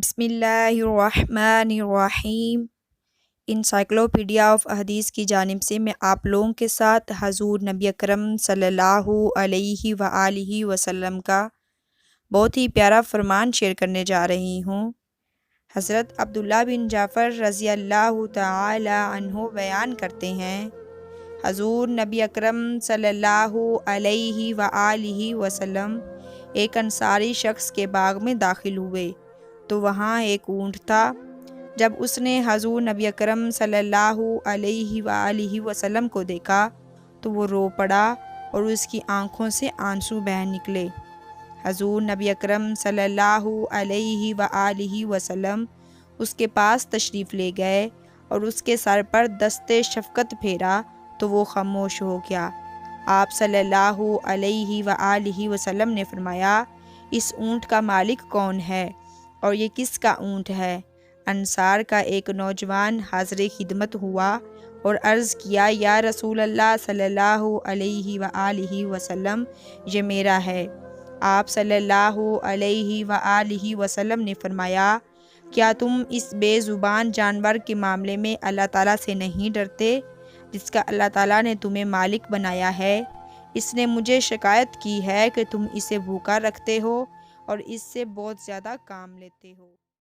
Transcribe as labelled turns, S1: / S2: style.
S1: بسم اللہ الرحمن الرحیم۔ انسائکلوپیڈیا آف حدیث کی جانب سے میں آپ لوگوں کے ساتھ حضور نبی اکرم صلی اللہ علیہ وآلہ وسلم کا بہت ہی پیارا فرمان شیئر کرنے جا رہی ہوں۔ حضرت عبداللہ بن جعفر رضی اللہ تعالی عنہ بیان کرتے ہیں، حضور نبی اکرم صلی اللہ علیہ وآلہ وسلم ایک انصاری شخص کے باغ میں داخل ہوئے تو وہاں ایک اونٹ تھا۔ جب اس نے حضور نبی اکرم صلی اللہ علیہ وآلہ وسلم کو دیکھا تو وہ رو پڑا اور اس کی آنکھوں سے آنسو بہہ نکلے۔ حضور نبی اکرم صلی اللہ علیہ وآلہ وسلم اس کے پاس تشریف لے گئے اور اس کے سر پر دست شفقت پھیرا تو وہ خاموش ہو گیا۔ آپ صلی اللہ علیہ وآلہ وسلم نے فرمایا، اس اونٹ کا مالک کون ہے اور یہ کس کا اونٹ ہے؟ انصار کا ایک نوجوان حاضر خدمت ہوا اور عرض کیا، یا رسول اللہ صلی اللہ علیہ وآلہ وسلم، یہ میرا ہے۔ آپ صلی اللہ علیہ وآلہ وسلم نے فرمایا، کیا تم اس بے زبان جانور کے معاملے میں اللہ تعالیٰ سے نہیں ڈرتے جس کا اللہ تعالیٰ نے تمہیں مالک بنایا ہے؟ اس نے مجھے شکایت کی ہے کہ تم اسے بھوکا رکھتے ہو اور اس سے بہت زیادہ کام لیتے ہو۔